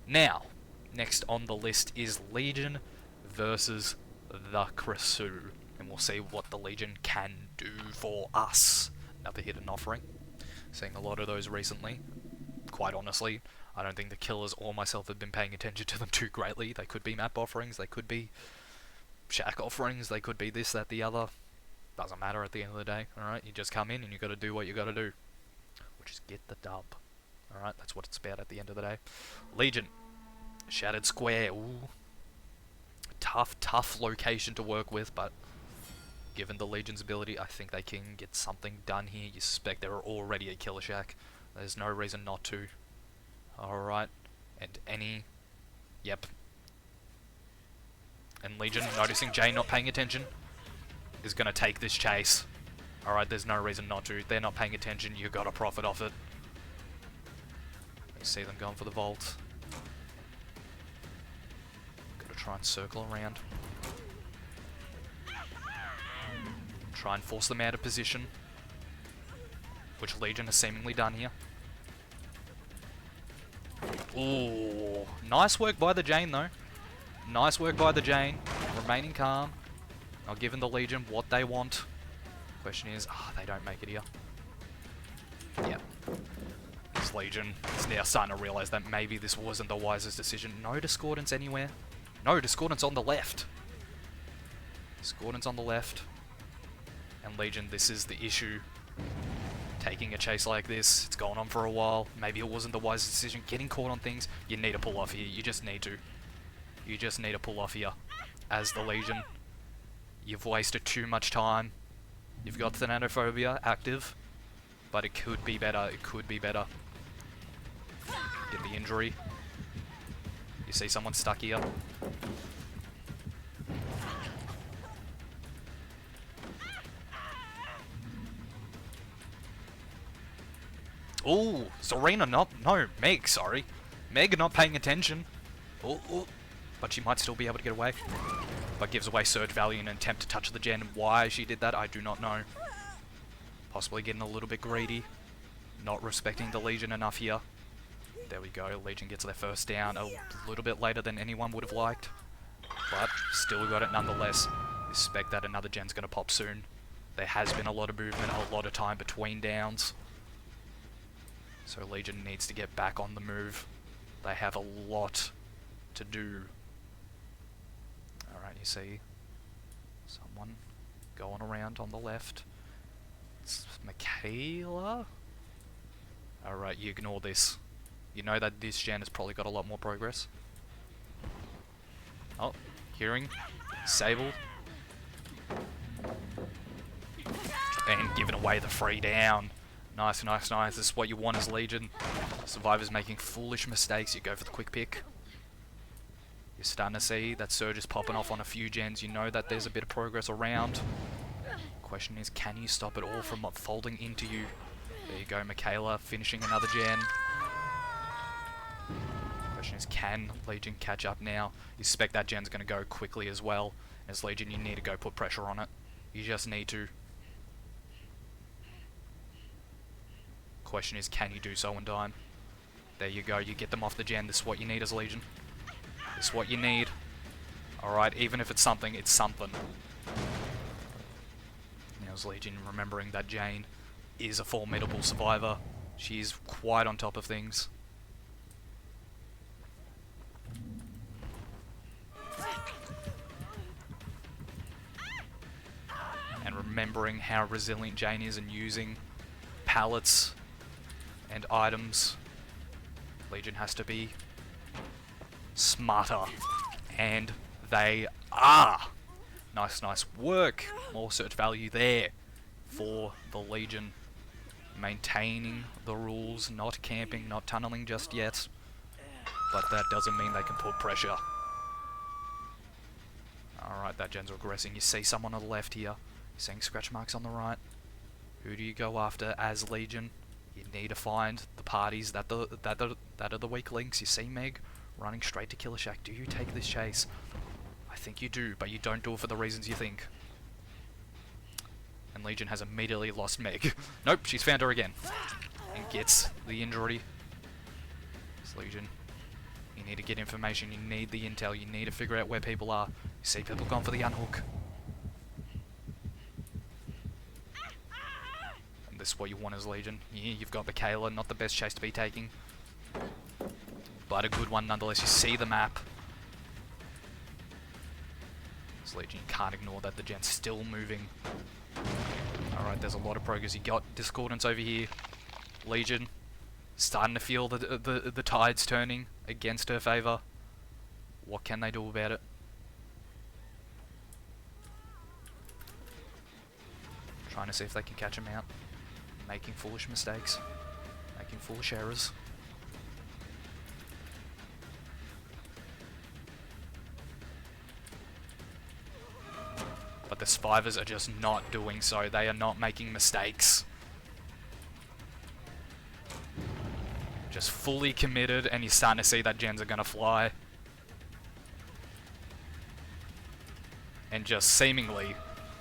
Now, next on the list is Legion versus the Krasue, and we'll see what the Legion can do for us. Another hidden offering. Seeing a lot of those recently. Quite honestly, I don't think the killers or myself have been paying attention to them too greatly. They could be map offerings, they could be shack offerings, they could be this, that, the other. Doesn't matter at the end of the day, alright? You just come in and you gotta do what you gotta do. Which is get the dub. Alright, that's what it's about at the end of the day. Legion. Shattered Square. Ooh. Tough location to work with, but given the Legion's ability, I think they can get something done here. You suspect there are already a killer shack. There's no reason not to. Alright. And Yep. And Legion, noticing Jay not paying attention, is going to take this chase. Alright, there's no reason not to. They're not paying attention, you got to profit off it. You see them going for the vault. Got to try and circle around. Try and force them out of position, which Legion has seemingly done here. Ooh, nice work by the Jane though. Nice work by the Jane, remaining calm, not giving the Legion what they want. Question is, they don't make it here. Yep. This Legion is now starting to realise that maybe this wasn't the wisest decision. No discordance anywhere. No, discordance on the left. Discordance on the left. And Legion, this is the issue. Taking a chase like this, it's gone on for a while. Maybe it wasn't the wisest decision. Getting caught on things, you need to pull off here. You just need to. You just need to pull off here. As the Legion, you've wasted too much time. You've got Thanatophobia active, but it could be better. It could be better. Get the injury. You see someone stuck here. Ooh, Serena no, Meg, sorry. Meg not paying attention. Ooh. But she might still be able to get away. But gives away surge value in an attempt to touch the gen. Why she did that, I do not know. Possibly getting a little bit greedy. Not respecting the Legion enough here. There we go, Legion gets their first down a little bit later than anyone would have liked. But still got it nonetheless. Expect that another gen's going to pop soon. There has been a lot of movement, a lot of time between downs. So Legion needs to get back on the move. They have a lot to do. Alright, you see someone going around on the left. It's Michaela? Alright, you ignore this. You know that this gen has probably got a lot more progress. Oh, hearing. Sable. And giving away the free down. Nice. This is what you want as Legion. Survivors making foolish mistakes, you go for the quick pick. You're starting to see that surge is popping off on a few gens. You know that there's a bit of progress around. Question is, can you stop it all from folding into you? There you go, Michaela finishing another gen. Question is, can Legion catch up now? You suspect that gen's going to go quickly as well. As Legion, you need to go put pressure on it. You just need to. Question is, can you do so in time? There you go, you get them off the gen. This is what you need as Legion. This is what you need. Alright, even if it's something, it's something. Now as Legion, remembering that Jane is a formidable survivor. She's quite on top of things. And remembering how resilient Jane is and using pallets and items. Legion has to be smarter. And they are. Nice work. More search value there for the Legion. Maintaining the rules, not camping, not tunneling just yet. But that doesn't mean they can put pressure. Alright, that gen's regressing. You see someone on the left here. You're seeing scratch marks on the right. Who do you go after as Legion? You need to find the parties that are the weak links. You see Meg running straight to Killer Shack. Do you take this chase? I think you do, but you don't do it for the reasons you think. And Legion has immediately lost Meg. Nope, she's found her again. And gets the injury. This Legion You need to get information, you need the intel, you need to figure out where people are. You see people going for the unhook. And this is what you want as Legion. Yeah, you've got Michaela, not the best chase to be taking, but a good one nonetheless. You see the map. As Legion, you can't ignore that the gen's still moving. Alright, there's a lot of progress. You got Discordance over here. Legion starting to feel the tides turning against her favour. What can they do about it? Trying to see if they can catch him out. Making foolish mistakes. Making foolish errors. But the survivors are just not doing so. They are not making mistakes. Just fully committed, and you're starting to see that gens are going to fly. And just seemingly,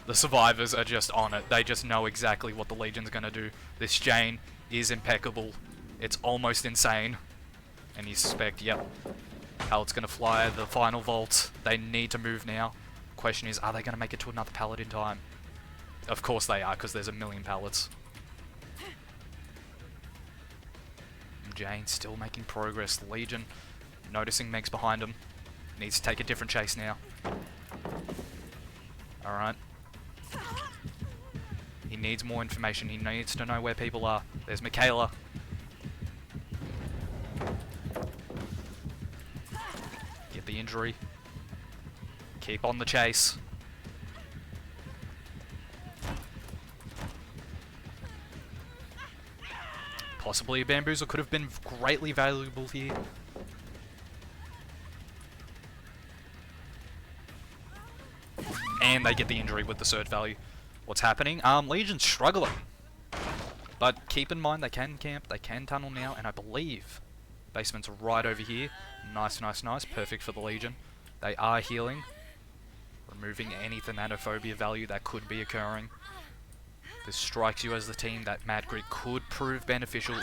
the survivors are just on it. They just know exactly what the Legion's going to do. This Jane is impeccable. It's almost insane. And you suspect, yep, how it's going to fly. The final vault. They need to move now. Question is, are they going to make it to another pallet in time? Of course they are, because there's a million pallets. Jane still making progress. Legion noticing Meg's behind him. Needs to take a different chase now. Alright. He needs more information. He needs to know where people are. There's Michaela. Get the injury. Keep on the chase. Possibly a bamboozle could have been greatly valuable here. And they get the injury with the surge value. What's happening? Legion's struggling. But keep in mind, they can camp, they can tunnel now, and I believe basement's right over here. Nice, nice, nice. Perfect for the Legion. They are healing. Removing any thanatophobia value that could be occurring. This strikes you as the team that Mad Grid could prove beneficial,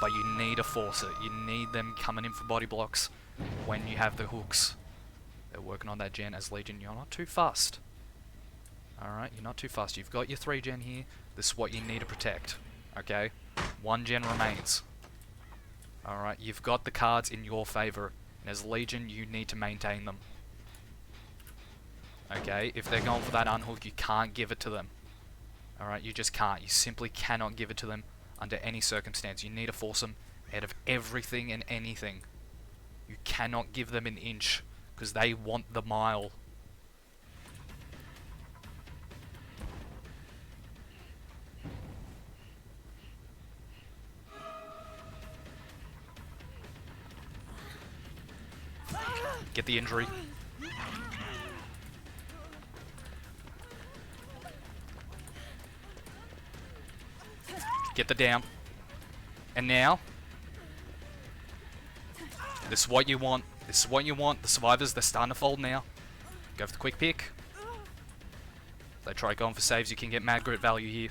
but you need to force it. You need them coming in for body blocks when you have the hooks. They're working on that gen as Legion. You're not too fast. Alright, you're not too fast. You've got your 3 gen here. This is what you need to protect. Okay? 1 gen remains. Alright, you've got the cards in your favour. And as Legion, you need to maintain them. Okay? If they're going for that unhook, you can't give it to them. Alright, you just can't. You simply cannot give it to them under any circumstance. You need to force them out of everything and anything. You cannot give them an inch, because they want the mile. Get the injury. Get the down. And now, this is what you want. This is what you want. The survivors, they're starting to fold now. Go for the quick pick. If they try going for saves, you can get Mad Grit value here.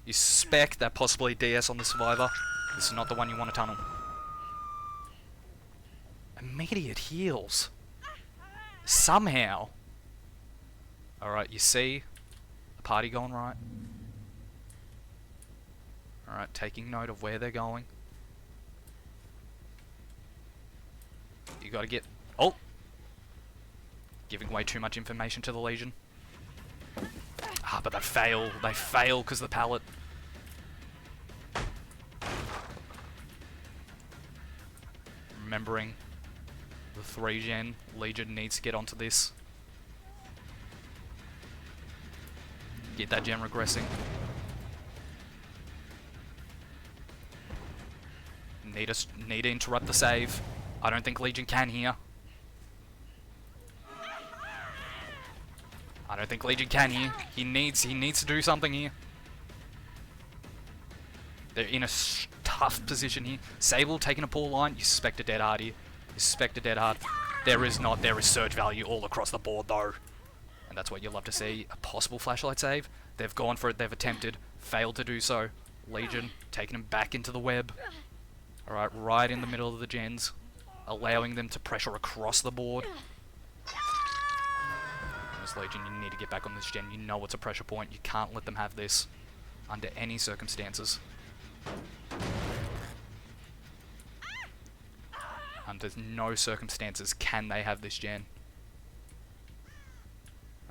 You suspect that possibly DS on the survivor. This is not the one you want to tunnel. Immediate heals. Somehow. Alright, you see the party going right. Alright, taking note of where they're going. You gotta get... Oh! Giving way too much information to the Legion. Ah, but they fail. They fail because of the pallet. Remembering the 3 gen, Legion needs to get onto this. Get that gen regressing. Need to interrupt the save. I don't think Legion can here. I don't think Legion can here. He needs to do something here. They're in a tough position here. Sable taking a poor line. You suspect a dead hard here. You suspect a dead hard. There is not. There is surge value all across the board though. And that's what you'll love to see. A possible flashlight save. They've gone for it. They've attempted. Failed to do so. Legion taking him back into the web. Alright, right in the middle of the gens. allowing them to pressure across the board. As Legion, you need to get back on this gen. You know it's a pressure point. You can't let them have this under any circumstances. Under no circumstances can they have this gen.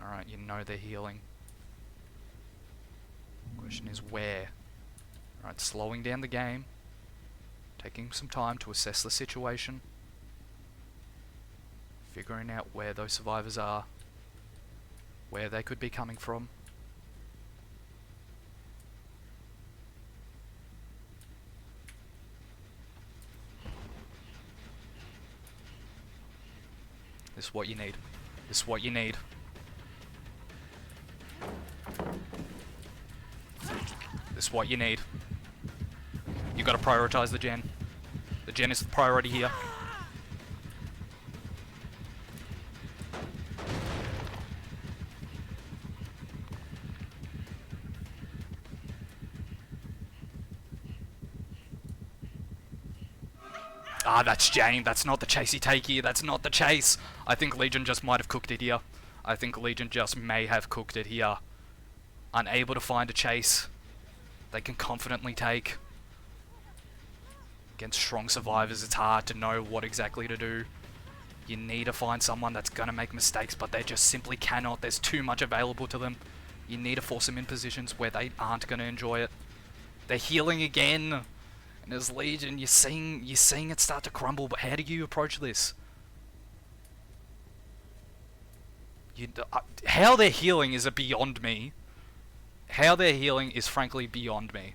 Alright, you know they're healing. Question is where? Alright, slowing down the game. Taking some time to assess the situation. Figuring out where those survivors are. Where they could be coming from. This is what you need. This is what you need. This is what you need. You gotta prioritize the gen. The gen is the priority here. Ah, that's Jane. That's not the chase you take here. That's not the chase. I think Legion just might have cooked it here. I think Legion just may have cooked it here. Unable to find a chase they can confidently take. Against strong survivors, it's hard to know what exactly to do. You need to find someone that's going to make mistakes, but they just simply cannot. There's too much available to them. You need to force them in positions where they aren't going to enjoy it. They're healing again. And as Legion, you're seeing it start to crumble, but how do you approach this? How they're healing is beyond me. How they're healing is frankly beyond me.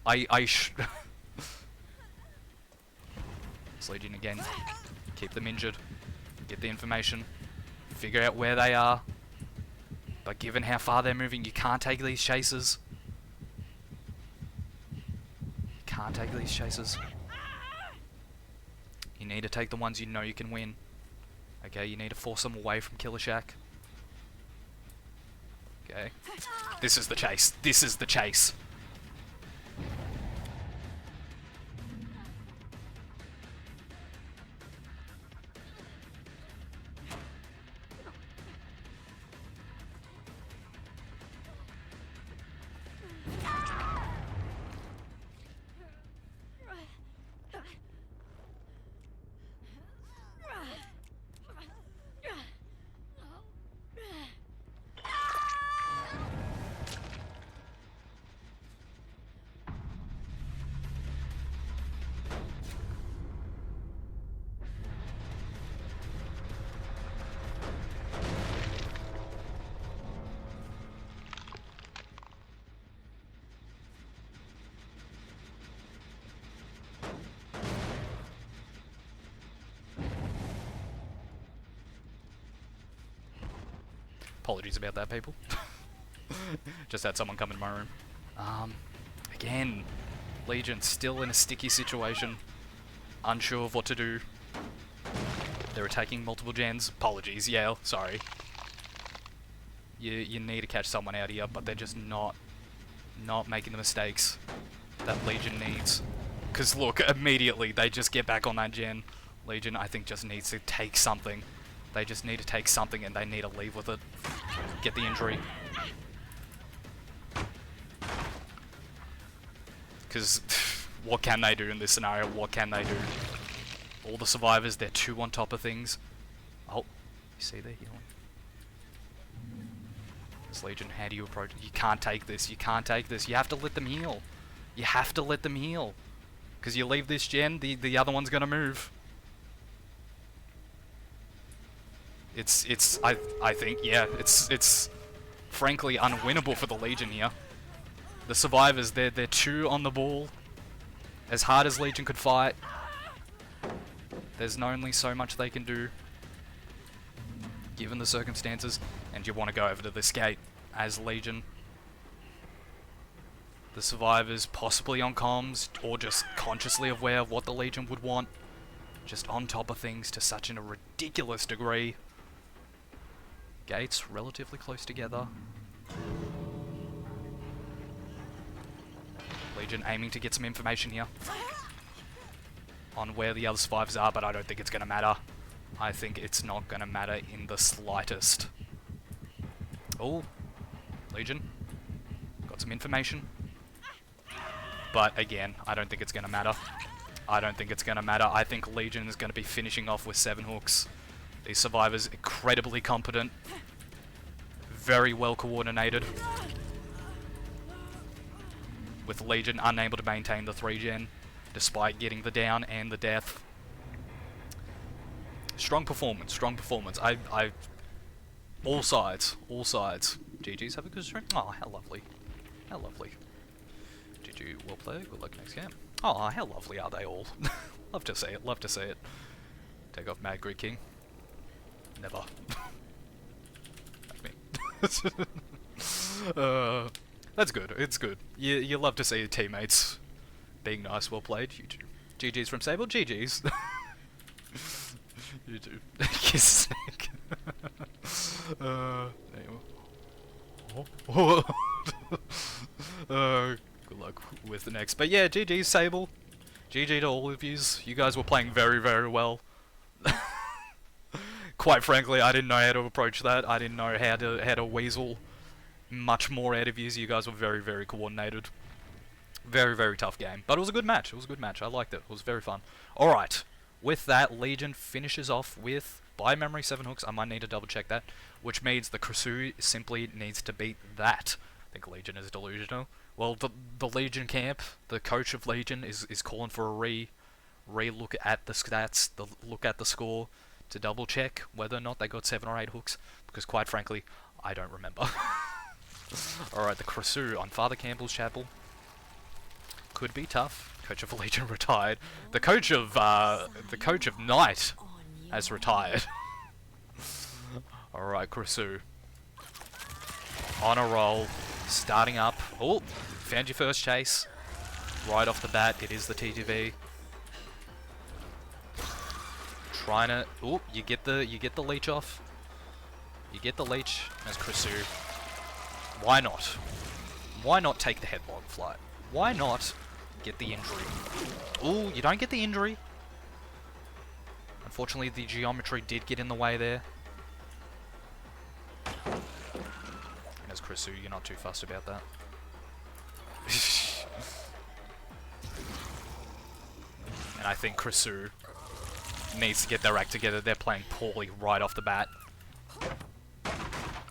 It's Legion again. Keep them injured. Get the information. Figure out where they are. But given how far they're moving, you can't take these chases. Can't take these chases. You need to take the ones you know you can win. Okay, you need to force them away from Killer Shack. Okay. This is the chase. This is the chase. Apologies about that, people. Just had someone come in my room. Again, Legion still in a sticky situation. Unsure of what to do. They're attacking multiple gens. Apologies, yeah, sorry. You need to catch someone out here, but they're just not making the mistakes that Legion needs. Because look, immediately they just get back on that gen. Legion, I think, just needs to take something. They just need to take something and they need to leave with it. Get the injury. Because what can they do in this scenario? What can they do? All the survivors, they're too on top of things. Oh, you see they're healing. This Legion, how do you approach it? You can't take this. You can't take this. You have to let them heal. You have to let them heal. Because you leave this gen, the other one's going to move. I think, yeah, it's frankly unwinnable for the Legion here. The survivors, they're too on the ball. As hard as Legion could fight, there's only so much they can do, given the circumstances, and you want to go over to this gate as Legion. The survivors possibly on comms, or just consciously aware of what the Legion would want, just on top of things to such a ridiculous degree. Gates relatively close together. Legion aiming to get some information here. on where the other survivors are, but I don't think it's going to matter. I think it's not going to matter in the slightest. Oh, Legion. Got some information. But again, I don't think it's going to matter. I don't think it's going to matter. I think Legion is going to be finishing off with 7 hooks. These survivors, incredibly competent. Very well coordinated. With Legion unable to maintain the 3-gen, despite getting the down and the death. Strong performance, strong performance. All sides, all sides. GG's, have a good stream. Oh, how lovely. How lovely. GG, well played, good luck next game. Oh, how lovely are they all. Love to see it, love to see it. Take off Mad Greek King. Never. That's me. That's good, it's good. You love to see your teammates being nice, well played. You too. GG's from Sable, GG's. You too. Kiss Snake. Good luck with the next. But yeah, GG's Sable. GG to all of yous. You guys were playing very, very well. Quite frankly, I didn't know how to approach that. I didn't know how to weasel much more out of yous. You guys were very, very coordinated. Very, very tough game. But it was a good match. It was a good match. I liked it. It was very fun. Alright. With that, Legion finishes off with, by memory, 7 hooks. I might need to double check that. Which means the Krasue simply needs to beat that. I think Legion is delusional. Well, the Legion camp, the coach of Legion, is calling for a re-look at the stats, look at the score, to double check whether or not they got 7 or 8 hooks. Because quite frankly, I don't remember. Alright, the Krasue on Father Campbell's chapel. Could be tough. Coach of Legion retired. The coach of Knight has retired. Alright, Krasue. On a roll. Starting up. Oh, found your first chase. Right off the bat, it is the TTV. Trying to. Oh, you get the leech off. You get the leech as Krasue. Why not? Why not take the headlong flight? Why not get the injury? Ooh, you don't get the injury. Unfortunately, the geometry did get in the way there. And as Krasue, you're not too fussed about that. And I think Krasue needs to get their act together. They're playing poorly right off the bat.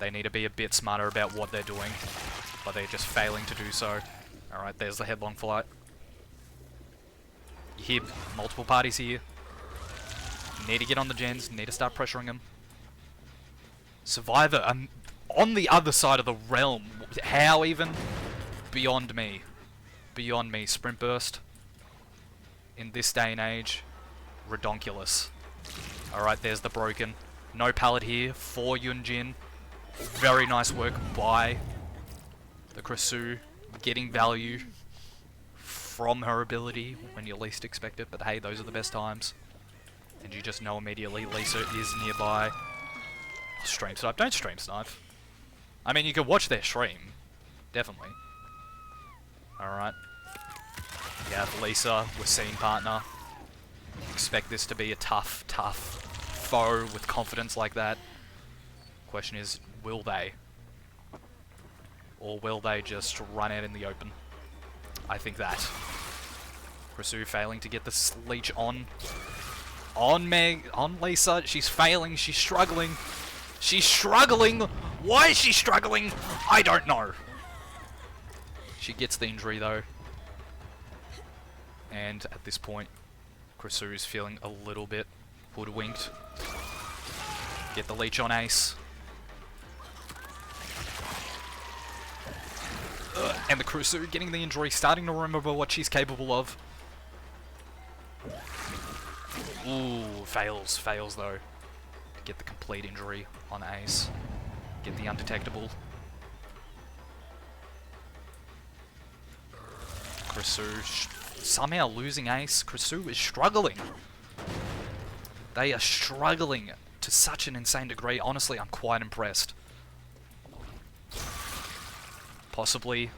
They need to be a bit smarter about what they're doing, but they're just failing to do so. Alright, there's the headlong flight. You hear multiple parties here. You need to get on the gens, need to start pressuring them. Survivor, on the other side of the realm. How even? Beyond me. Beyond me. Sprint burst. In this day and age, redonkulous. Alright, there's the broken. No pallet here for Yunjin. Very nice work by the Krasue. Getting value from her ability when you least expect it. But hey, those are the best times. And you just know immediately Lisa is nearby. Stream snipe. Don't stream snipe. I mean, you can watch their stream. Definitely. Alright. Yeah, Lisa, we're seeing partner. Expect this to be a tough foe with confidence like that. Question is, will they? Or will they just run out in the open? I think that. Krasue failing to get the leech on Lisa. She's failing, she's struggling. She's struggling! Why is she struggling? I don't know. She gets the injury though. And at this point, Krasue is feeling a little bit hoodwinked. Get the leech on Ace. And the Krasue getting the injury, starting to remember what she's capable of. Ooh, fails though. Get the complete injury on Ace. Get the undetectable. Krasue somehow losing Ace. Krasue is struggling. They are struggling to such an insane degree. Honestly, I'm quite impressed. Possibly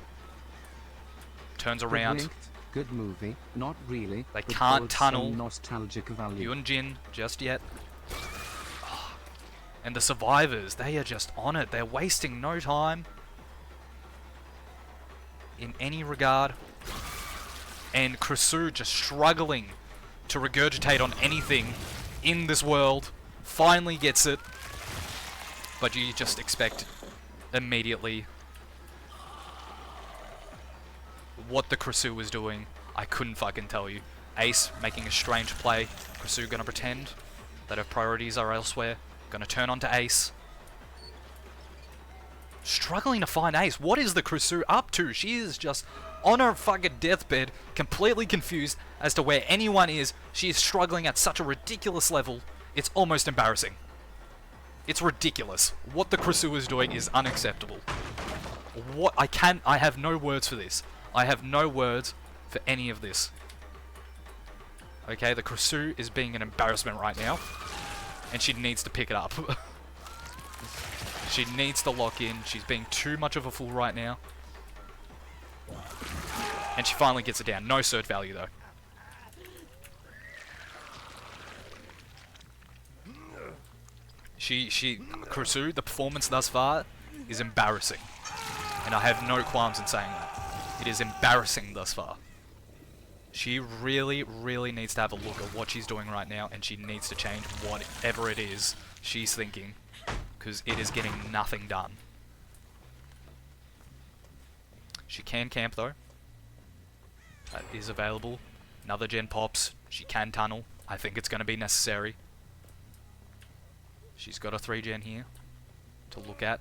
turns around. Good movie, not really. They but can't holds tunnel some nostalgic value. Yun Jin just yet. And the survivors, they are just on it. They're wasting no time in any regard. And Krasue just struggling to regurgitate on anything in this world. Finally gets it. But you just expect immediately what the Krasue was doing. I couldn't fucking tell you. Ace making a strange play. Krasue gonna pretend that her priorities are elsewhere. Gonna turn onto Ace. Struggling to find Ace. What is the Krasue up to? She is just on her fucking deathbed, completely confused as to where anyone is. She is struggling at such a ridiculous level. It's almost embarrassing. It's ridiculous. What the Krasue is doing is unacceptable. I have no words for this. I have no words for any of this. Okay, the Krasue is being an embarrassment right now. And she needs to pick it up. She needs to lock in. She's being too much of a fool right now. And she finally gets it down. No cert value though. Krasue, the performance thus far is embarrassing. And I have no qualms in saying that. It is embarrassing thus far. She really, really needs to have a look at what she's doing right now, and she needs to change whatever it is she's thinking, because it is getting nothing done. She can camp though. That is available. Another gen pops. She can tunnel. I think it's going to be necessary. She's got a 3-gen here to look at.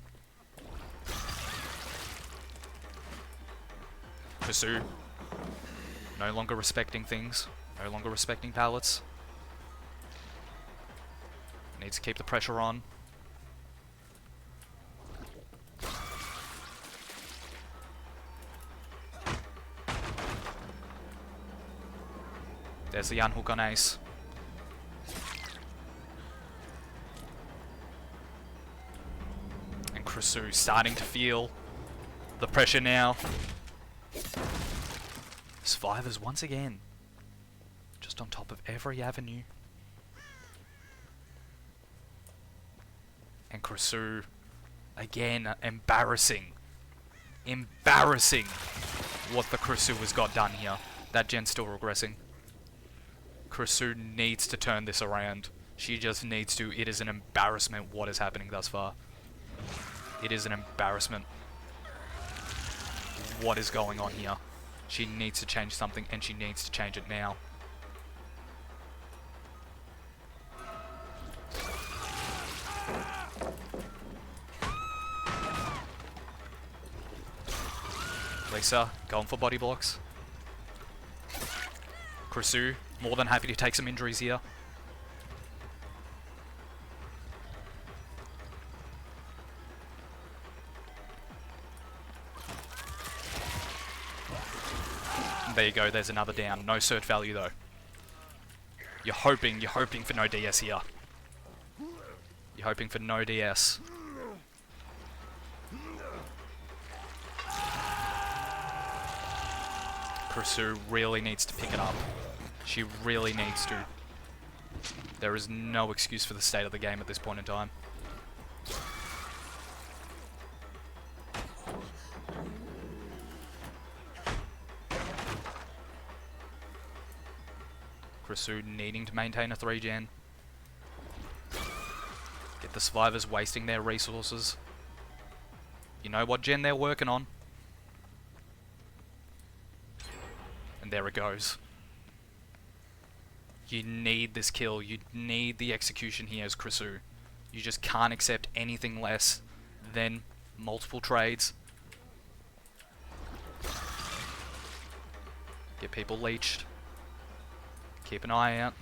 Krasue, no longer respecting things. No longer respecting pallets. Needs to keep the pressure on. There's the unhook on Ace. And Krasue starting to feel the pressure now. Survivors once again. Just on top of every avenue. And Krasue, again, embarrassing. Embarrassing what the Krasue has got done here. That gen's still regressing. Krasue needs to turn this around. She just needs to. It is an embarrassment what is happening thus far. It is an embarrassment what is going on here. She needs to change something, and she needs to change it now. Lisa going for body blocks. Krasue more than happy to take some injuries here. There you go, there's another down. No cert value though. You're hoping for no DS here. You're hoping for no DS. Krasue really needs to pick it up. She really needs to. There is no excuse for the state of the game at this point in time. Krasue needing to maintain a 3-gen. Get the survivors wasting their resources. You know what gen they're working on. And there it goes. You need this kill. You need the execution here as Krasue. You just can't accept anything less than multiple trades. Get people leeched. Keep an eye out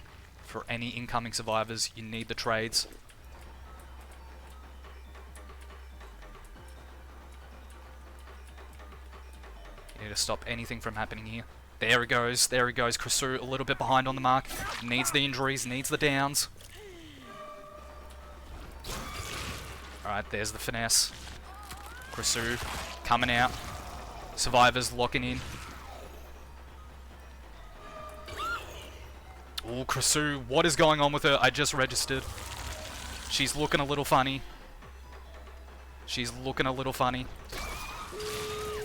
for any incoming survivors. You need the trades. You need to stop anything from happening here. There he goes, there he goes. Krasue a little bit behind on the mark. Needs the injuries, needs the downs. Alright, there's the finesse. Krasue coming out. Survivors locking in. Ooh, Krasue, what is going on with her? I just registered. She's looking a little funny. She's looking a little funny.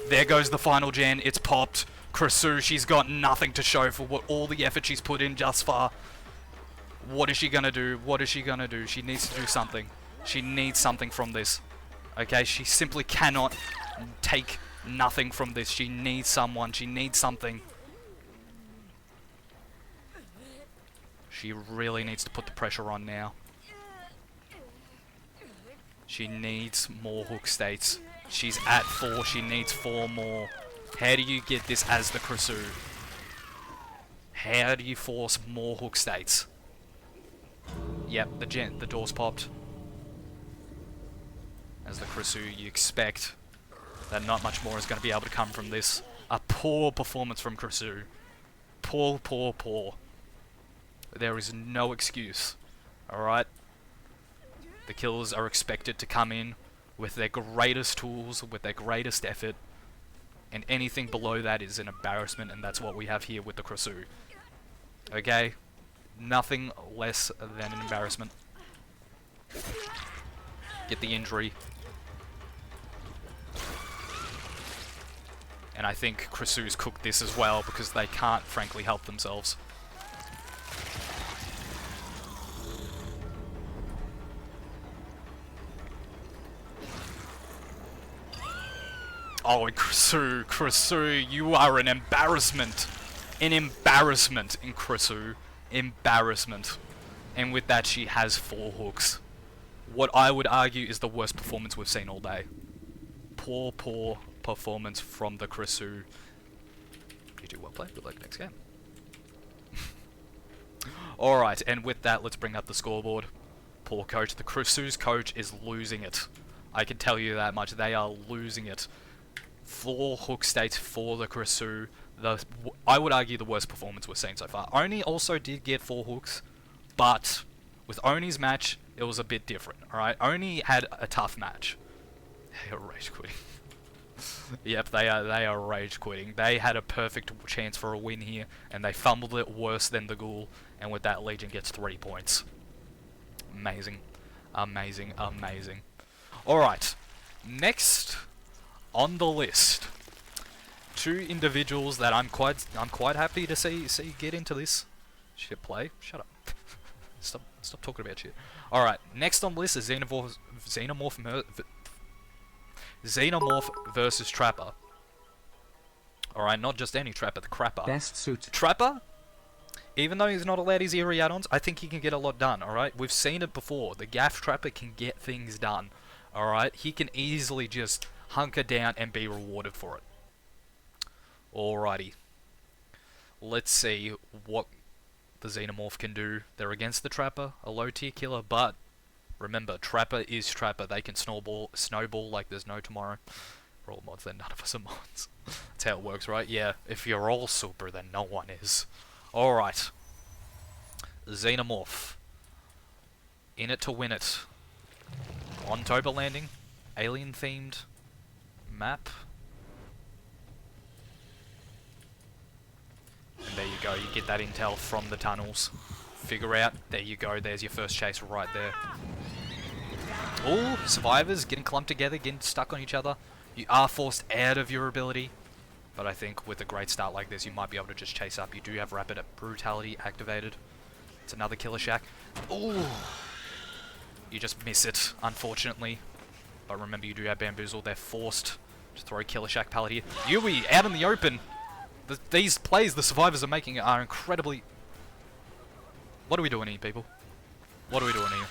There goes the final gen. It's popped. Krasue, she's got nothing to show for what all the effort she's put in just far. What is she gonna do? What is she gonna do? She needs to do something. She needs something from this. Okay, she simply cannot take nothing from this. She needs someone. She needs something. She really needs to put the pressure on now. She needs more hook states. She's at 4. She needs 4 more. How do you get this as the Krasue? How do you force more hook states? Yep, the door's popped. As the Krasue, you expect that not much more is going to be able to come from this. A poor performance from Krasue. Poor, poor, poor. There is no excuse. Alright? The killers are expected to come in with their greatest tools, with their greatest effort, and anything below that is an embarrassment, and that's what we have here with the Krasue. Okay? Nothing less than an embarrassment. Get the injury. And I think Krasue's cooked this as well, because they can't, frankly, help themselves. Oh, Krasue, you are an embarrassment. An embarrassment in Krasue. Embarrassment. And with that, she has 4 hooks. What I would argue is the worst performance we've seen all day. Poor, poor performance from the Krasue. You do well played. Good luck next game. Alright, and with that, let's bring up the scoreboard. Poor coach. The Krasue's coach is losing it. I can tell you that much. They are losing it. 4 hook states for the Krasue. I would argue the worst performance we've seen so far. Oni also did get 4 hooks, but with Oni's match, it was a bit different, alright? Oni had a tough match. They are rage quitting. Yep, they are rage quitting. They had a perfect chance for a win here, and they fumbled it worse than the Ghoul, and with that, Legion gets 3 points. Amazing. Amazing, amazing. Alright, next on the list, 2 individuals that I'm quite happy to see get into this shit play. Shut up. Stop talking about shit. Alright, next on the list is Xenomorph versus Trapper. Alright, not just any Trapper, the Crapper. Best suit. Trapper, even though he's not allowed his eerie add-ons, I think he can get a lot done, alright? We've seen it before. The Gaff Trapper can get things done, alright? He can easily just hunker down and be rewarded for it. Alrighty. Let's see what the Xenomorph can do. They're against the Trapper, a low tier killer, but remember, Trapper is Trapper. They can snowball like there's no tomorrow. We're all mods, then none of us are mods. That's how it works, right? Yeah, if you're all super, then no one is. Alright. Xenomorph. In it to win it. On Toba landing. Alien themed map. And there you go, you get that intel from the tunnels. Figure out, there you go, there's your first chase right there. Ooh, survivors getting clumped together, getting stuck on each other. You are forced out of your ability, but I think with a great start like this, you might be able to just chase up. You do have Rapid Brutality activated. It's another Killer Shack. Ooh! You just miss it, unfortunately. But remember, you do have Bamboozle. They're forced to throw Killer Shack pallet here. Yui, out in the open! These plays the survivors are making are incredibly... What are we doing here, people? What are we doing here?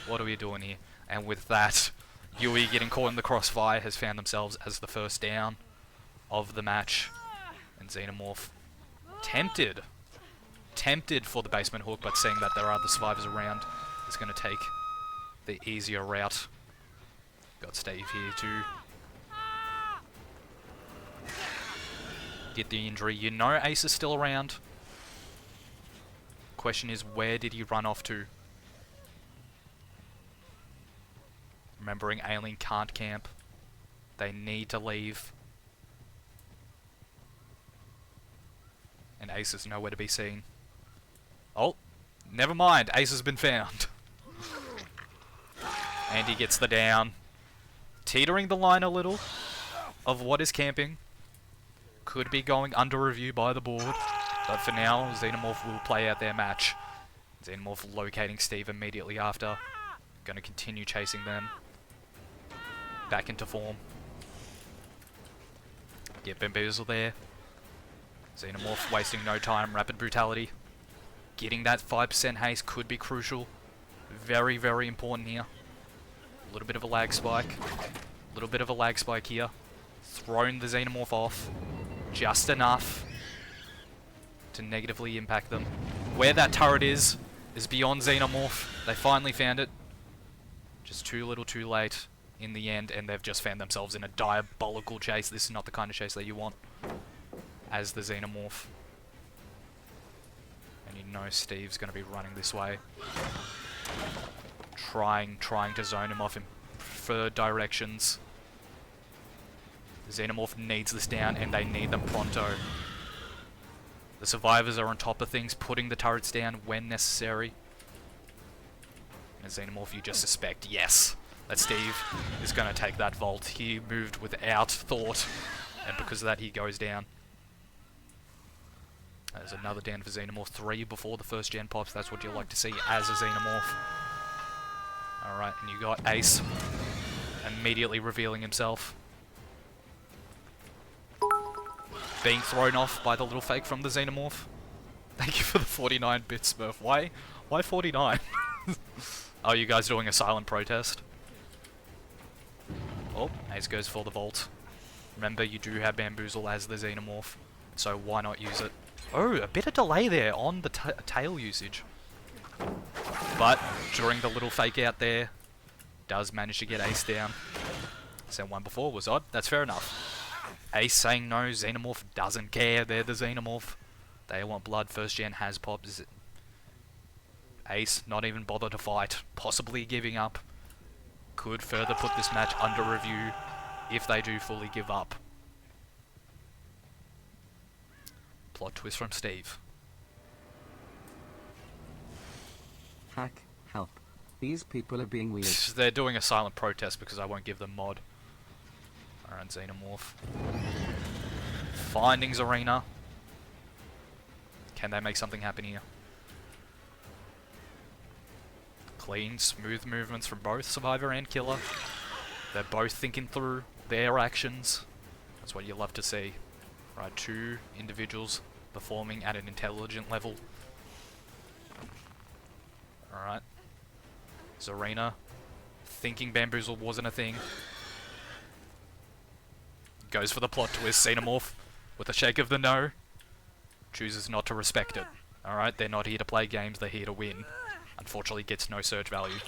What are we doing here? And with that, Yui getting caught in the crossfire has found themselves as the first down of the match. And Xenomorph tempted for the basement hook, but seeing that there are other survivors around, is going to take the easier route. Got Steve here too. Get the injury. You know Ace is still around. Question is, where did he run off to? Remembering Alien can't camp. They need to leave. And Ace is nowhere to be seen. Oh, never mind. Ace has been found. And he gets the down. Teetering the line a little of what is camping. Could be going under review by the board. But for now, Xenomorph will play out their match. Xenomorph locating Steve immediately after. Going to continue chasing them. Back into form. Get Bamboozle there. Xenomorph wasting no time. Rapid Brutality. Getting that 5% haste could be crucial. Very, very important here. A little bit of a lag spike. A little bit of a lag spike here. Thrown the Xenomorph off. Just enough to negatively impact them. Where that turret is beyond Xenomorph. They finally found it. Just too little too late in the end, and they've just found themselves in a diabolical chase. This is not the kind of chase that you want as the Xenomorph. And you know Steve's going to be running this way. Trying to zone him off in preferred directions. The Xenomorph needs this down, and they need them pronto. The survivors are on top of things, putting the turrets down when necessary. And Xenomorph, you just suspect, yes, that Steve is going to take that vault. He moved without thought, and because of that, he goes down. There's another down for Xenomorph. 3 before the first gen pops. That's what you like to see as a Xenomorph. Alright, and you got Ace immediately revealing himself. Being thrown off by the little fake from the Xenomorph. Thank you for the 49-bit smurf. Why 49? Oh, you guys doing a silent protest? Oh, Ace goes for the vault. Remember, you do have Bamboozle as the Xenomorph, so why not use it? Oh, a bit of delay there on the tail usage. But during the little fake out there, does manage to get Ace down. Said one before was odd. That's fair enough. Ace saying no, Xenomorph doesn't care. They're the Xenomorph. They want blood. First gen has pops. Ace not even bother to fight. Possibly giving up. Could further put this match under review if they do fully give up. Plot twist from Steve. Hack, help. These people are being weird. They're doing a silent protest because I won't give them mod. Alright, Xenomorph. Findings Arena. Can they make something happen here? Clean, smooth movements from both Survivor and Killer. They're both thinking through their actions. That's what you love to see. Right, 2 individuals performing at an intelligent level. Alright. Zarina thinking Bamboozle wasn't a thing. Goes for the plot twist. Xenomorph with a shake of the no. Chooses not to respect it. Alright, they're not here to play games, they're here to win. Unfortunately gets no surge value.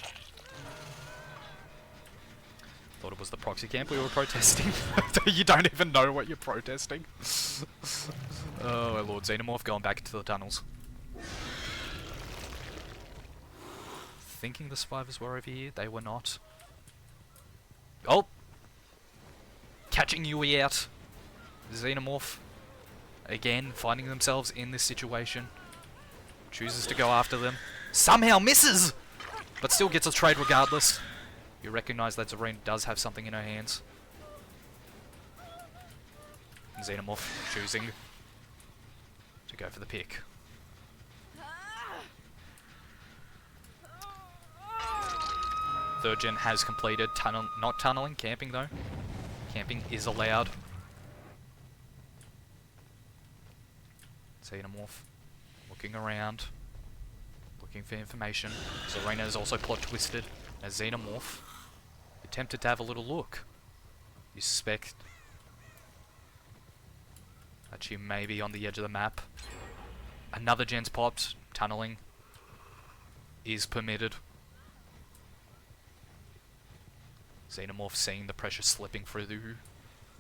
Thought it was the proxy camp we were protesting. You don't even know what you're protesting. Oh my lord, Xenomorph going back into the tunnels. Thinking the survivors were over here, they were not. Oh! Catching Yui out. Xenomorph, again, finding themselves in this situation. Chooses to go after them. Somehow misses! But still gets a trade regardless. You recognize that Zarina does have something in her hands. Xenomorph choosing to go for the pick. Third gen has completed. Not tunneling, camping though. Camping is allowed. Xenomorph looking around, looking for information. Zarina is also plot twisted as Xenomorph attempted to have a little look. You suspect that she may be on the edge of the map. Another gen's popped. Tunneling is permitted. Xenomorph seeing the pressure slipping through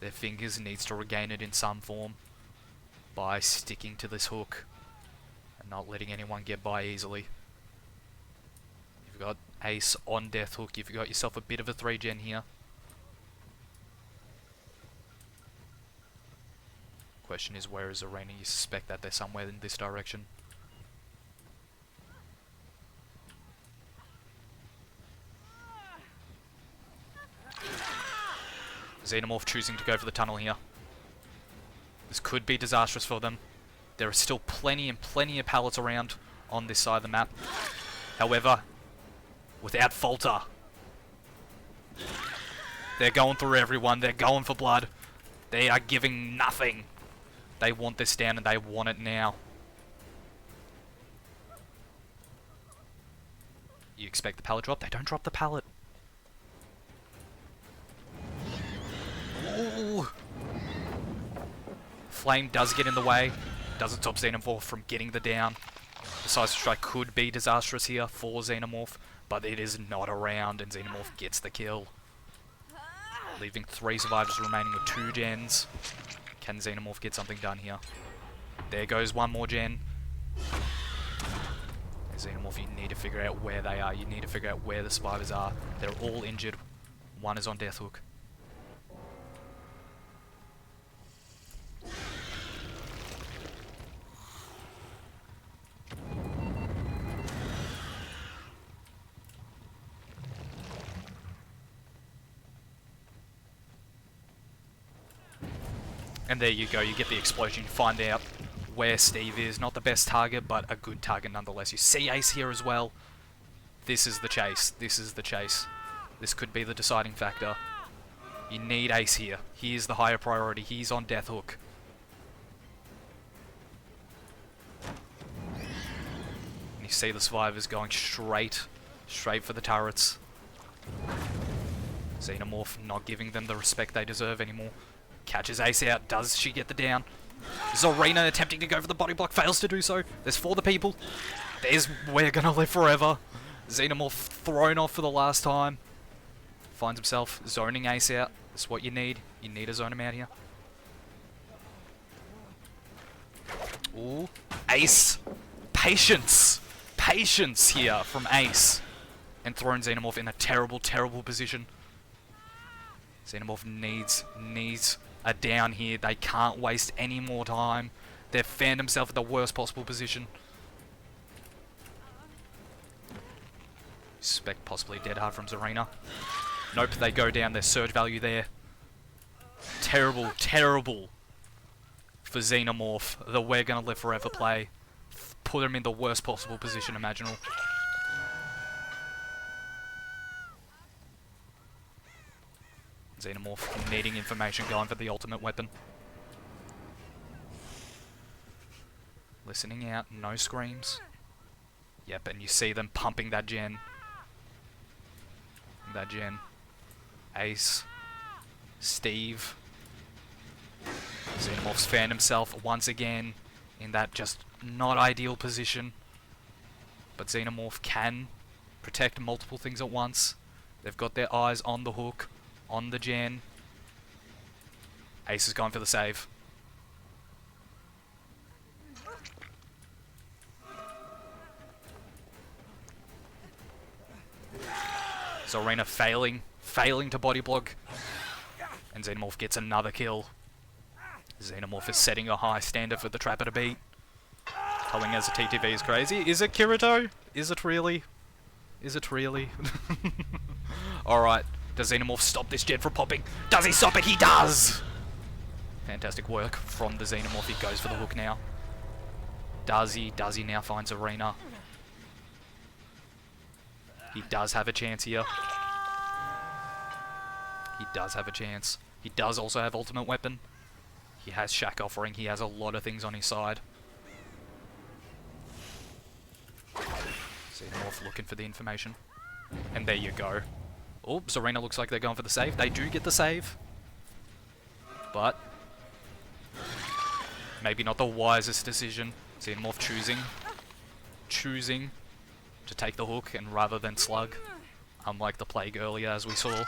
their fingers needs to regain it in some form by sticking to this hook and not letting anyone get by easily. You've got Ace on death hook. You've got yourself a bit of a 3-gen here. Question is, where is Arena? You suspect that they're somewhere in this direction. Xenomorph choosing to go for the tunnel here. This could be disastrous for them. There are still plenty and plenty of pallets around on this side of the map. However, without falter, they're going through everyone. They're going for blood. They are giving nothing. They want this down and they want it now. You expect the pallet drop? They don't drop the pallet. Ooh. Flame does get in the way. Doesn't stop Xenomorph from getting the down. The Decisive Strike could be disastrous here for Xenomorph, but it is not around, and Xenomorph gets the kill. Leaving 3 survivors remaining with 2 gens. Can Xenomorph get something done here? There goes one more gen. Xenomorph, you need to figure out where they are. You need to figure out where the survivors are. They're all injured. One is on death hook. And there you go, you get the explosion, you find out where Steve is. Not the best target, but a good target nonetheless. You see Ace here as well. This is the chase. This is the chase. This could be the deciding factor. You need Ace here. He is the higher priority. He's on death hook. And you see the survivors going straight for the turrets. Xenomorph not giving them the respect they deserve anymore. Catches Ace out. Does she get the down? Zorina attempting to go for the body block. Fails to do so. There's 4 the people. There's We're Gonna Live Forever. Xenomorph thrown off for the last time. Finds himself zoning Ace out. That's what you need. You need to zone him out here. Ooh. Ace. Patience. Patience here from Ace. And thrown Xenomorph in a terrible, terrible position. Xenomorph needs a down here. They can't waste any more time. They've found himself in the worst possible position. Expect possibly dead hard from Zarina. Nope, they go down. There's surge value there. Terrible, terrible for Xenomorph. The We're Gonna Live Forever play. Put him in the worst possible position imaginable. Xenomorph needing information, going for the ultimate weapon. Listening out, no screams. Yep, and you see them pumping that gen. Ace. Steve. Xenomorph's found himself once again in that just not ideal position. But Xenomorph can protect multiple things at once. They've got their eyes on the hook. On the gen. Ace is going for the save. Zorina failing to body block. And Xenomorph gets another kill. Xenomorph is setting a high standard for the Trapper to beat. Culling as a TTV is crazy. Is it Kirito? Is it really? Is it really? Alright. Does Xenomorph stop this gen from popping? Does he stop it? He does! Fantastic work from the Xenomorph. He goes for the hook now. Does he? Does he now find Zarina? He does have a chance here. He does have a chance. He does also have ultimate weapon. He has Shack offering. He has a lot of things on his side. Xenomorph looking for the information. And there you go. Oh, Zarina looks like they're going for the save. They do get the save. But maybe not the wisest decision. Xenomorph choosing to take the hook and rather than slug. Unlike the plague earlier as we saw.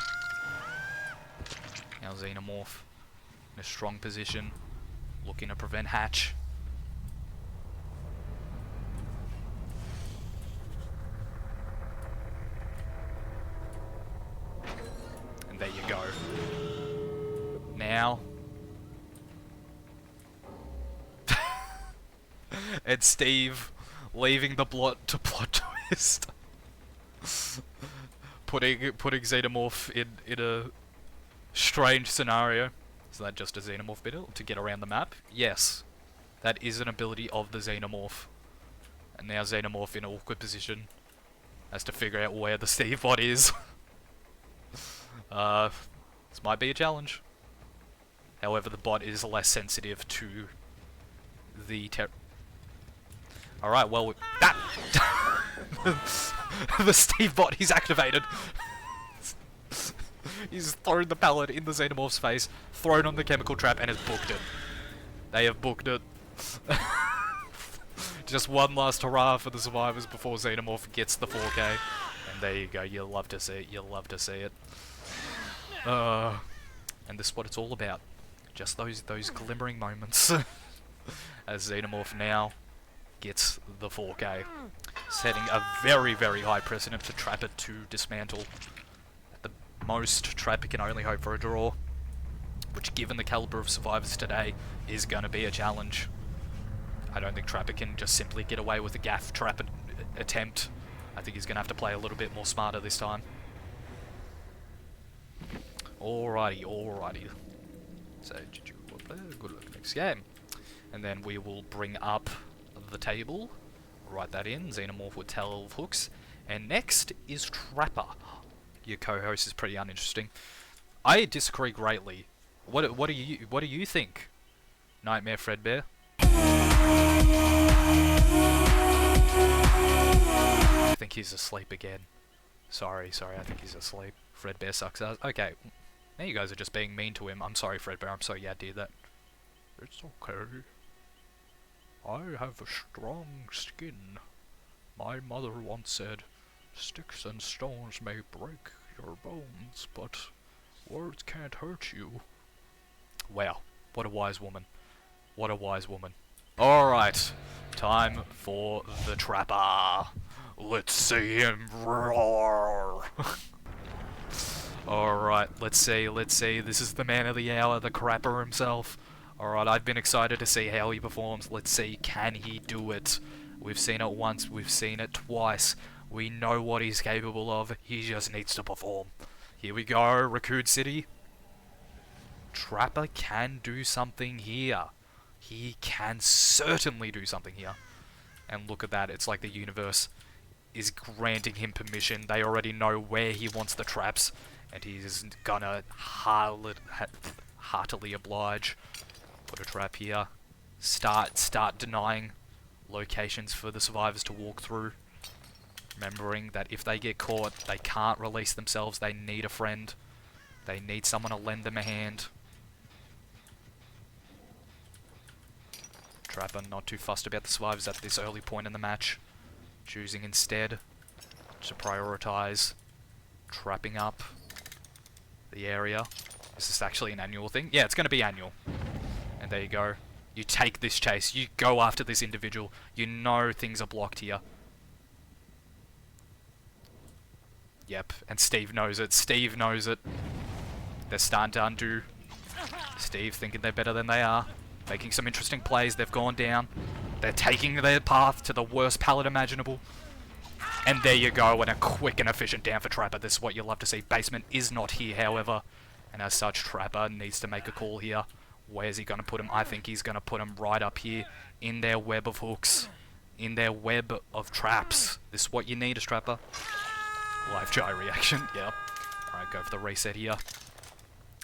Now Xenomorph in a strong position. Looking to prevent Hatch. There you go. Now. And Steve leaving the plot twist. putting Xenomorph in a Strange scenario. Is that just a Xenomorph bit to get around the map? Yes. That is an ability of the Xenomorph. And now Xenomorph in an awkward position has to figure out where the Steve bot is. This might be a challenge. However, the bot is less sensitive to the Alright, well, that the Steve bot, he's activated. He's thrown the pallet in the Xenomorph's face, thrown on the chemical trap, and has booked it. They have booked it. Just one last hurrah for the survivors before Xenomorph gets the 4K. And there you go, you'll love to see it, you'll love to see it. And this is what it's all about. Just those glimmering moments. As Xenomorph now gets the 4K. Setting a very, very high precedent for Trapper to dismantle. At the most, Trapper can only hope for a draw. Which, given the caliber of survivors today, is going to be a challenge. I don't think Trapper can just simply get away with a gaff trap attempt. I think he's going to have to play a little bit more smarter this time. Alrighty, alrighty. So, good luck next game. And then we will bring up the table. Write that in. Xenomorph with 12 hooks. And next is Trapper. Your co-host is pretty uninteresting. I disagree greatly. What do you think, Nightmare Fredbear? I think he's asleep again. Sorry, I think he's asleep. Fredbear sucks ass. Okay, now you guys are just being mean to him. I'm sorry, Fredbear. I'm sorry. Yeah, I did that. It's okay. I have a strong skin. My mother once said, "Sticks and stones may break your bones, but words can't hurt you." Wow, what a wise woman. What a wise woman. Alright, time for the Trapper. Let's see him roar. Alright, let's see. This is the man of the hour, the Crapper himself. Alright, I've been excited to see how he performs. Let's see, can he do it? We've seen it once, we've seen it twice. We know what he's capable of. He just needs to perform. Here we go, Raccoon City. Trapper can do something here. He can certainly do something here. And look at that, it's like the universe is granting him permission. They already know where he wants the traps, and he's gonna heartily oblige. Put a trap here. Start denying locations for the survivors to walk through. Remembering that if they get caught, they can't release themselves. They need a friend. They need someone to lend them a hand. Trapper not too fussed about the survivors at this early point in the match. Choosing instead to prioritize trapping up the area. Is this actually an annual thing? Yeah, it's going to be annual. And there you go. You take this chase. You go after this individual. You know things are blocked here. Yep, and Steve knows it. Steve knows it. They're starting to undo. Steve thinking they're better than they are. Making some interesting plays. They've gone down. They're taking their path to the worst pallet imaginable. And there you go, and a quick and efficient down for Trapper. This is what you love to see. Basement is not here, however. And as such, Trapper needs to make a call here. Where's he going to put him? I think he's going to put him right up here in their web of hooks. In their web of traps. This is what you need as Trapper. Live gyre reaction, yep. Alright, go for the reset here.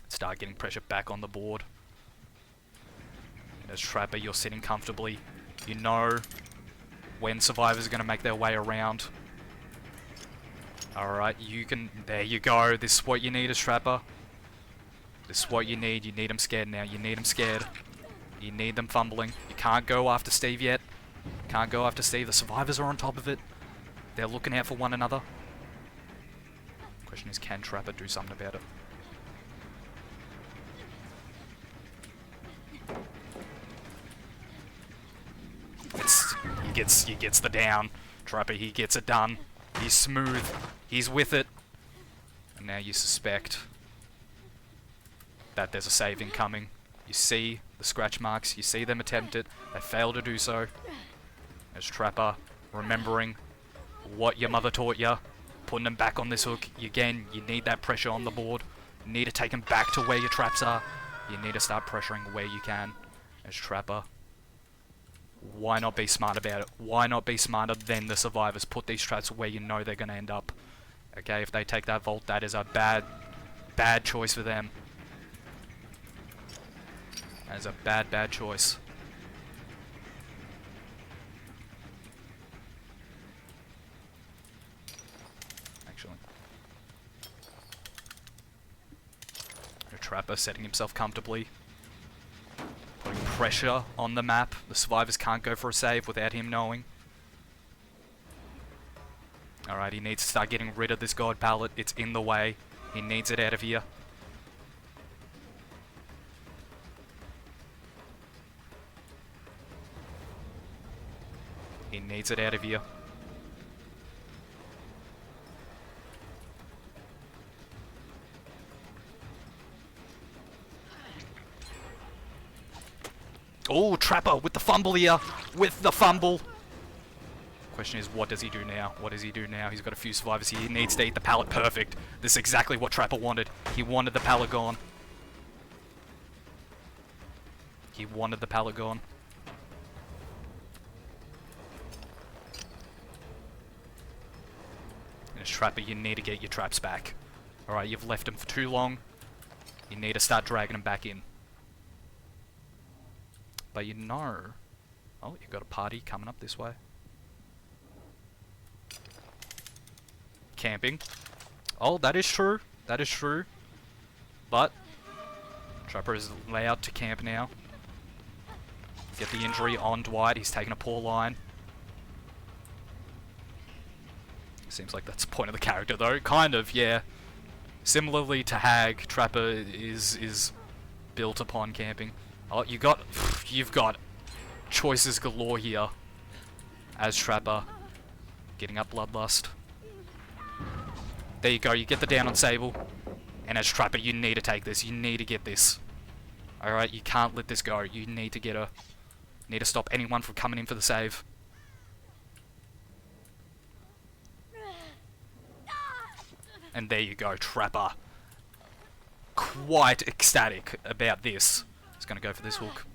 Start getting pressure back on the board. And as Trapper, you're sitting comfortably. You know when survivors are going to make their way around. Alright, you can... There you go. This is what you need as Trapper. This is what you need. You need them scared now. You need them scared. You need them fumbling. You can't go after Steve yet. Can't go after Steve. The survivors are on top of it. They're looking out for one another. Question is, can Trapper do something about it? He gets the down. Trapper, he gets it done. He's smooth. He's with it. And now you suspect that there's a save incoming. You see the scratch marks. You see them attempt it. They fail to do so. As Trapper, remembering what your mother taught you. Putting them back on this hook. Again, you need that pressure on the board. You need to take him back to where your traps are. You need to start pressuring where you can as Trapper. Why not be smart about it? Why not be smarter than the survivors? Put these traps where you know they're going to end up. Okay, if they take that vault, that is a bad choice for them. That is a bad choice. Actually. A Trapper setting himself comfortably. Putting pressure on the map. The survivors can't go for a save without him knowing. Alright, he needs to start getting rid of this god pallet. It's in the way. He needs it out of here. He needs it out of here. Oh, Trapper with the fumble here. With the fumble. Question is, what does he do now? What does he do now? He's got a few survivors here. He needs to eat the pallet. Perfect. This is exactly what Trapper wanted. He wanted the pallet gone. He wanted the pallet gone. And as Trapper, you need to get your traps back. Alright, you've left them for too long. You need to start dragging them back in. But you know... Oh, you've got a party coming up this way. Camping. Oh, that is true. That is true. But Trapper is allowed to camp now. Get the injury on Dwight. He's taking a poor line. Seems like that's the point of the character, though. Kind of, yeah. Similarly to Hag, Trapper is built upon camping. Oh, you've got choices galore here. As Trapper, getting up Bloodlust. There you go, you get the down on Sable. And as Trapper, you need to take this. You need to get this. Alright, you can't let this go. You need to get her. Need to stop anyone from coming in for the save. And there you go, Trapper. Quite ecstatic about this. He's gonna go for this hook.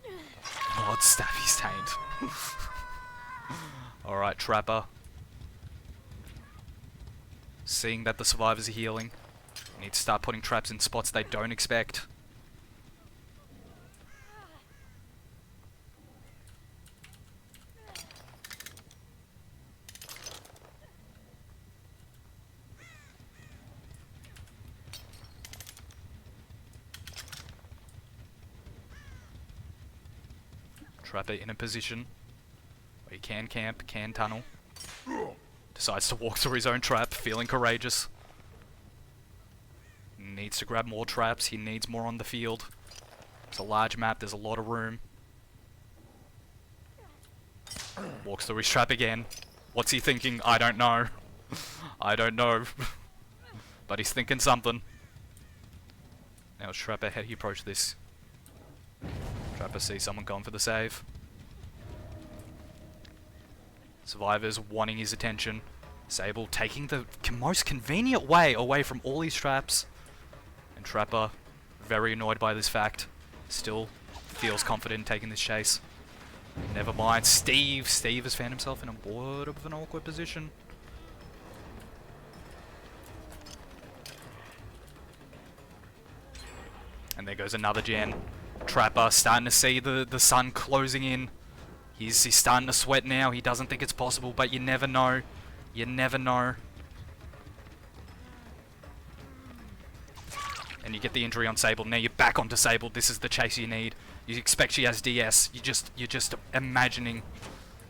Oh, it's Staffy's taint. Alright, Trapper. Seeing that the survivors are healing. Need to start putting traps in spots they don't expect. Trapper in a position where he can camp, can tunnel. Decides to walk through his own trap, feeling courageous. Needs to grab more traps, he needs more on the field. It's a large map, there's a lot of room. Walks through his trap again. What's he thinking? I don't know. I don't know. But he's thinking something. Now Trapper, how do you approach this? Trapper sees someone going for the save. Survivors wanting his attention. Sable taking the most convenient way away from all his traps. And Trapper, very annoyed by this fact, still feels confident in taking this chase. Never mind, Steve has found himself in a bit of an awkward position. And there goes another gen. Trapper starting to see the sun closing in. He's starting to sweat now. He doesn't think it's possible, but you never know. You never know. And you get the injury on Sable. Now you're back onto Sable. This is the chase you need. You expect she has DS. You're just imagining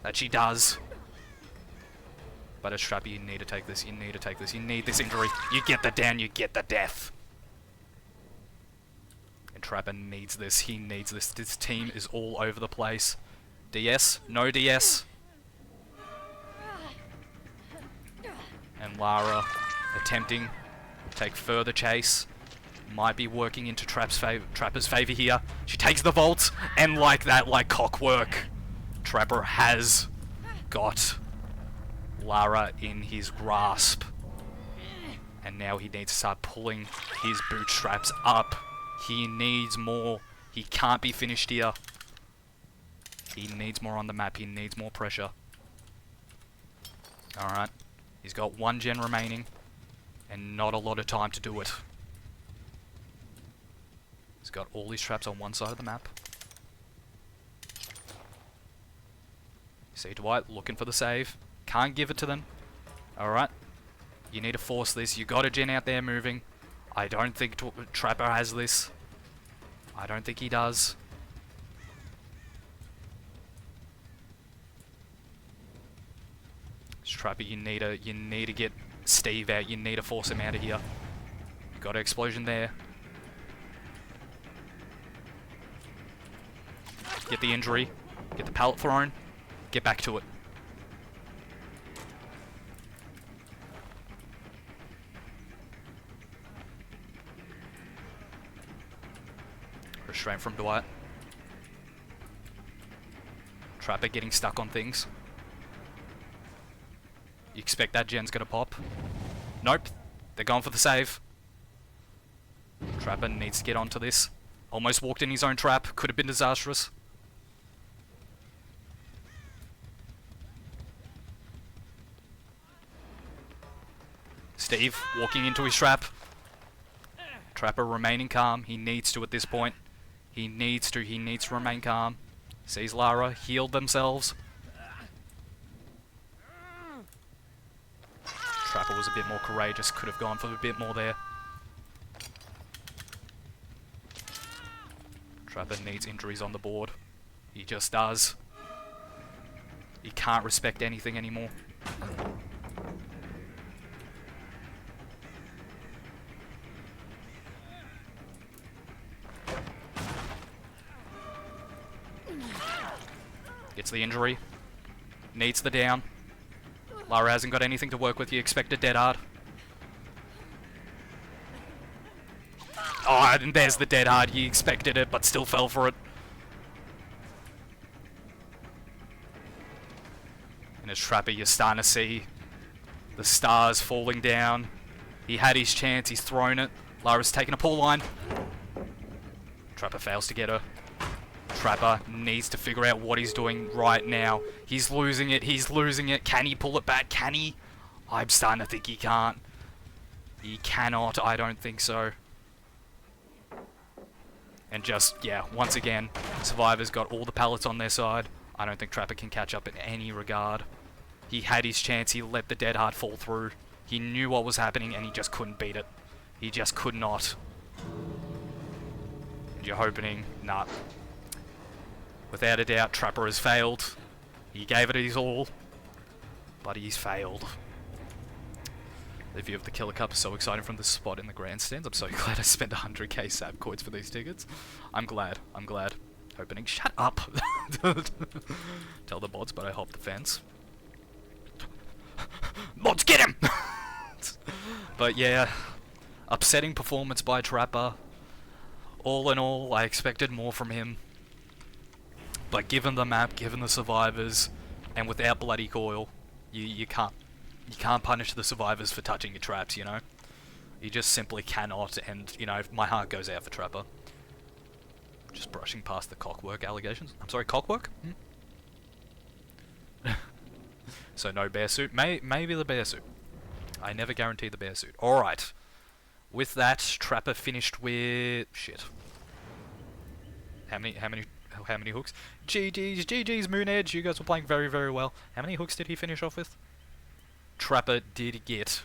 that she does. But as Trapper, you need to take this. You need to take this. You need this injury. You get the down. You get the death. And Trapper needs this. He needs this. This team is all over the place. DS? No DS. And Lara attempting to take further chase. Might be working into Trapper's favor here. She takes the vault, and like that, like clockwork, Trapper has got Lara in his grasp. And now he needs to start pulling his bootstraps up. He needs more. He can't be finished here. He needs more on the map. He needs more pressure. Alright. He's got 1 gen remaining. And not a lot of time to do it. He's got all his traps on one side of the map. See Dwight looking for the save. Can't give it to them. Alright. You need to force this. You got a gen out there moving. I don't think Trapper has this. I don't think he does. Trapper, you need to get Steve out. You need to force him out of here. Got an explosion there. Get the injury. Get the pallet thrown. Get back to it. Restraint from Dwight. Trapper getting stuck on things. You expect that gen's gonna pop. Nope. They're going for the save. Trapper needs to get onto this. Almost walked in his own trap. Could have been disastrous. Steve walking into his trap. Trapper remaining calm. He needs to at this point. He needs to remain calm. Sees Lara, healed themselves. Trapper was a bit more courageous, could have gone for a bit more there. Trapper needs injuries on the board. He just does. He can't respect anything anymore. Gets the injury. Needs the down. Lara hasn't got anything to work with. You expect a dead hard. Oh, and there's the dead hard. He expected it, but still fell for it. And as Trapper, you're starting to see the stars falling down. He had his chance. He's thrown it. Lara's taken a pull line. Trapper fails to get her. Trapper needs to figure out what he's doing right now. He's losing it. He's losing it. Can he pull it back? Can he? I'm starting to think he can't. He cannot. I don't think so. And just, yeah, once again, Survivor's got all the pallets on their side. I don't think Trapper can catch up in any regard. He had his chance. He let the dead hard fall through. He knew what was happening and he just couldn't beat it. He just could not. And you're hoping, nah. Without a doubt, Trapper has failed. He gave it his all, but he's failed. The view of the Killer Cup is so exciting from this spot in the grandstands. I'm so glad I spent 100k SAB coins for these tickets. I'm glad. I'm glad. Opening. Shut up! Tell the mods, but I hope the fans. Mods, get him! But yeah, upsetting performance by Trapper. All in all, I expected more from him. But given the map, given the survivors, and without bloody coil, you can't punish the survivors for touching your traps, you know? You just simply cannot, and, you know, my heart goes out for Trapper. Just brushing past the cockwork allegations. I'm sorry, cockwork? So no bear suit. Maybe the bear suit. I never guarantee the bear suit. Alright. With that, Trapper finished with... shit. How many hooks? GG's Moon Edge. You guys were playing very, very well. How many hooks did he finish off with? Trapper did get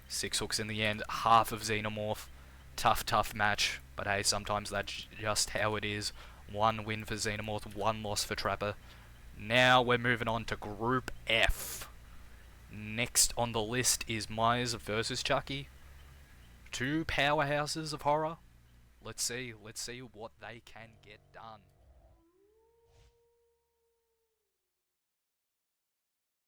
6 hooks in the end. Half of Xenomorph. Tough match. But hey, sometimes that's just how it is. 1 win for Xenomorph, 1 loss for Trapper. Now we're moving on to Group F. Next on the list is Myers versus Chucky. 2 powerhouses of horror. Let's see what they can get done.